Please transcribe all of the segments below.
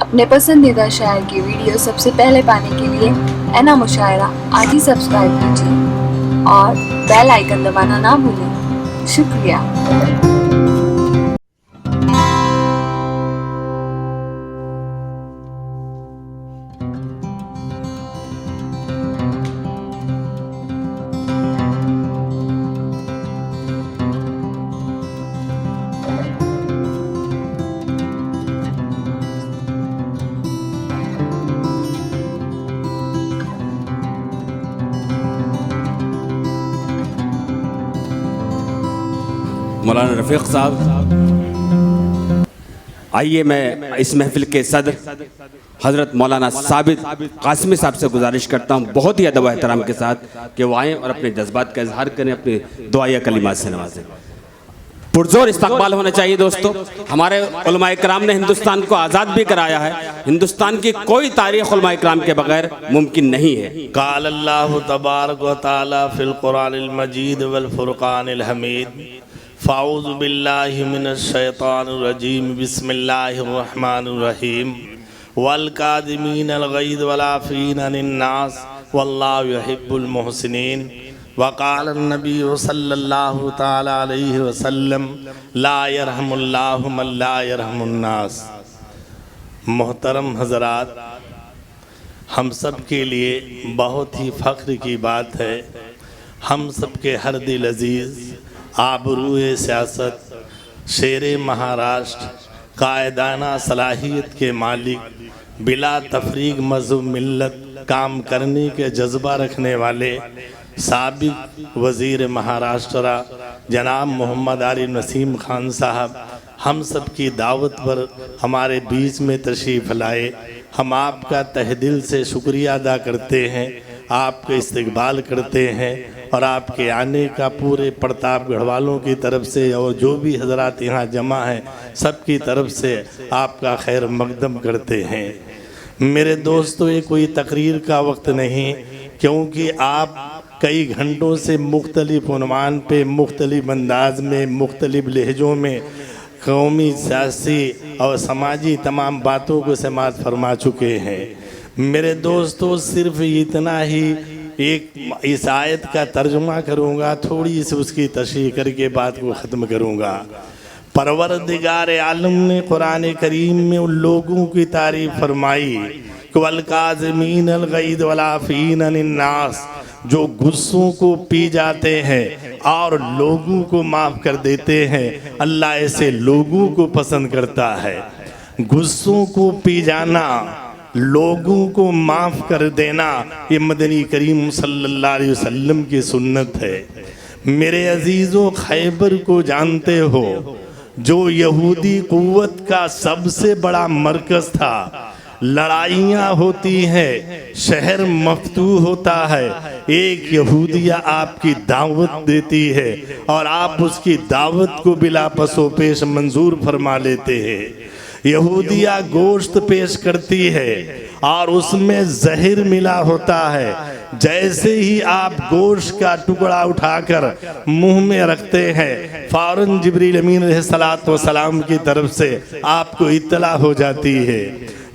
अपने पसंदीदा शायर की वीडियो सबसे पहले पाने के लिए एना मुशायरा आज ही सब्सक्राइब कीजिए और बेल आइकन दबाना ना भूलें। शुक्रिया। मौलाना रफ़ीक साहब, आइए मैं इस महफिल के सदर हज़रत मौलाना साबित कासिमी साहब से गुजारिश करता हूँ बहुत ही अदब व एहतराम के साथ कि वो आएँ और अपने जज्बात का इजहार करें, अपने दुआया कलिमात से नवाजें। पुरजोर इस्तकबाल होना चाहिए दोस्तों। हमारे उलमाए किराम ने हिंदुस्तान को आज़ाद भी कराया है। हिंदुस्तान की कोई तारीख़ उलमाए किराम के बगैर मुमकिन नहीं है। क़ाल अल्लाहु तबारक व तआला फ़िल क़ुरानिल मजीद वल फ़ुरक़ानिल हमीद फ़ाऊज़ु बिल्लाहि मिनश शैतानिर रजीम बिस्मिल्लाहिर रहमानिर रहीम वल काज़िमीनल ग़ैज़ वल आफ़ीना अनिन नास वल्लाहु युहिब्बुल मुहसिनीन वक़ाल नबी सल्लल्लाहु तआला अलैहि वसल्लम ला यरहमुल्लाहु मन ला यरहमुन नास। मोहतरम हज़रात, हम सब के लिए बहुत ही फ़ख्र की बात है, हम सब के हर दिल अज़ीज़ आबरूए सियासत, शेरे महाराष्ट्र, कायदाना सलाहियत के मालिक, बिला तफरीक मज़हब मिल्लत काम करने के जज्बा रखने वाले साबिक़ वज़ीर महाराष्ट्र जनाब मोहम्मद आरिफ नसीम खान साहब हम सब की दावत पर हमारे बीच में तशरीफ़ लाए। हम आपका तहे दिल से शुक्रिया अदा करते हैं, आपका इस्तकबाल करते हैं और आपके आने का पूरे प्रतापगढ़ वालों की तरफ से और जो भी हजरात यहाँ जमा हैं सब की तरफ से आपका खैर मकदम करते हैं। मेरे दोस्तों, ये कोई तकरीर का वक्त नहीं, क्योंकि आप कई घंटों से मुख्तलिफ उन्वान पे मुख्तलिफ अंदाज में मुख्तलिफ लहजों में कौमी, सियासी और समाजी तमाम बातों को समाअत फरमा चुके हैं। मेरे दोस्तों, सिर्फ इतना ही एक इस आयत का तर्जुमा करूँगा, थोड़ी सी उसकी तशरीह करके बात को ख़त्म करूँगा। परवरदिगार आलम ने कुरान करीम में उन लोगों की तारीफ़ फरमाई कि वल काज़िमीनल ग़ैज़ वल आफ़ीना अनिन नास, जो गुस्सों को पी जाते हैं और लोगों को माफ़ कर देते हैं। अल्लाह ऐसे लोगों को पसंद करता है। गुस्सों को पी जाना, लोगों को माफ़ कर देना, ये मदनी करीम सल्लल्लाहु अलैहि वसल्लम की सुन्नत है। मेरे अजीज़ों, खैबर को जानते हो, जो यहूदी कुव्वत का सबसे बड़ा मरकज़ था। लड़ाइयाँ होती हैं, शहर मफ्तूह होता है, एक यहूदिया आपकी दावत देती है और आप उसकी दावत को बिला पसो पेश मंजूर फरमा लेते हैं। यहूदिया गोश्त पेश करती है और उसमें जहर मिला होता है। जैसे ही आप गोश्त का टुकड़ा उठाकर मुंह में रखते हैं, फ़ौरन जिब्रील अमीन अलैहिस्सलातु वस्सलाम की तरफ से आपको इत्तला हो जाती है।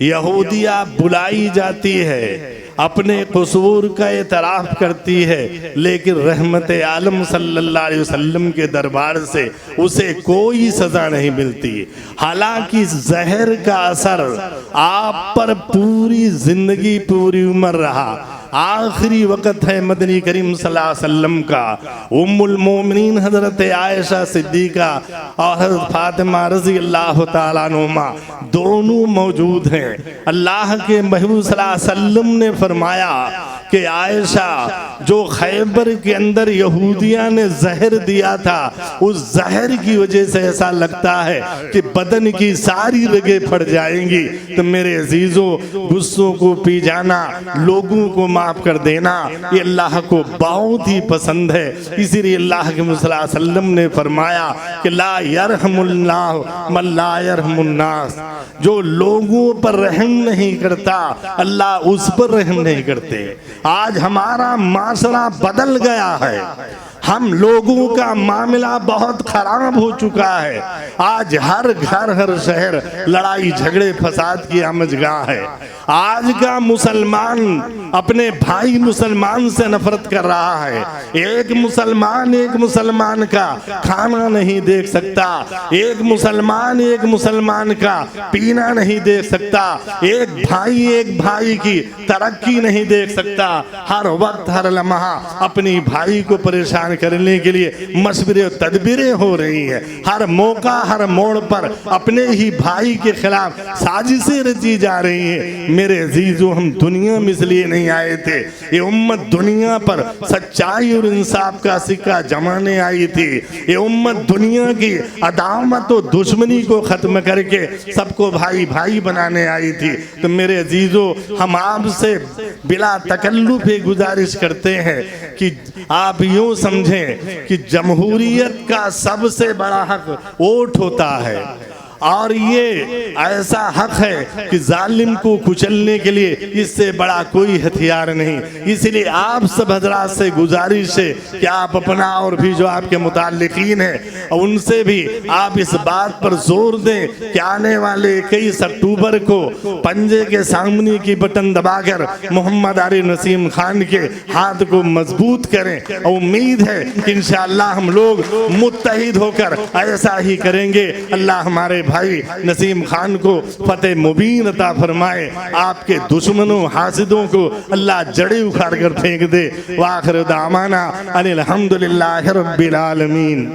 यहूदिया बुलाई जाती है, अपने कसूर का एतराफ़ करती है, लेकिन रहमत आलम सल्लल्लाहु अलैहि वसल्लम के दरबार से उसे कोई सज़ा नहीं मिलती। हालांकि जहर का असर आप पर पूरी ज़िंदगी, पूरी उम्र रहा। आखिरी वक़्त है मदनी करीम सल्लल्लाहु अलैहि वसल्लम का। उम्मुल मोमिनीन हज़रत आयशा सिद्दीक़ा और हज़रत फ़ातिमा रज़ी अल्लाह तआला अन्हुमा दोनों मौजूद हैं। अल्लाह के महबूब सल्लल्लाहु अलैहि वसल्लम ने फरमाया कि आयशा, जो खैबर के अंदर यहूदिया ने जहर दिया था, उस जहर की वजह से ऐसा लगता है कि बदन की सारी रगें फट जाएंगी। तो मेरे अजीज़ों, गुस्सों को पी जाना, लोगों को माफ़ कर देना, ये अल्लाह को बहुत ही पसंद है। इसीलिए अल्लाह के सल्लल्लाहु अलैहि वसल्लम ने फरमाया कि ला यरहमुल्लाहु मन ला यरहमुन नास, जो लोगों पर रहम नहीं करता अल्लाह उस पर रहम नहीं करते। आज हमारा माशरा बदल गया है। हम लोगों का मामला बहुत खराब हो चुका है। आज हर घर हर शहर लड़ाई झगड़े फसाद की आमजगाह है। आज का मुसलमान अपने भाई मुसलमान से नफरत कर रहा है। एक मुसलमान का खाना नहीं देख सकता, एक मुसलमान का पीना नहीं देख सकता, एक भाई की तरक्की नहीं देख सकता। हर वक्त हर लम्हा अपनी भाई को परेशान करने के लिए मशवरे और तदबीरें हो रही है। हर मौका हर मोड़ पर अपने ही भाई के खिलाफ साजिशें रची जा रही है। मेरे अजीजों, हम दुनिया में इसलिए नहीं आए थे, ये उम्मत दुनिया पर सच्चाई और इंसाफ का सिक्का जमाने आई थी। ये उम्मत दुनिया की अदावत और दुश्मनी को खत्म करके सबको भाई भाई बनाने आई थी। तो मेरे अजीजों, हम आपसे बिला तकल्लुफ गुजारिश करते हैं कि आप यूं समझें कि जमहूरियत का सबसे बड़ा हक वोट होता है, और ये ऐसा हक है कि जालिम को कुचलने के लिए इससे बड़ा कोई हथियार नहीं। इसलिए आप सब हजरात से गुजारिश है कि आप अपना और भी जो आपके मुताल्लिकीन हैं उनसे भी आप इस बात पर जोर दें कि आने वाले 21 अक्टूबर को पंजे के सामने की बटन दबाकर मोहम्मद आरिफ नसीम खान के हाथ को मजबूत करें। और उम्मीद है कि इंशाअल्लाह हम लोग मुत्तहिद होकर ऐसा ही करेंगे। अल्लाह हमारे भाई नसीम खान को फतेह मुबीन अता फरमाए, आपके दुश्मनों हासिदों को अल्लाह जड़े उखाड़ कर फेंक दे। वाखिर दामाना अनिल हम्दुलिल्लाहि रब्बिल आलमीन।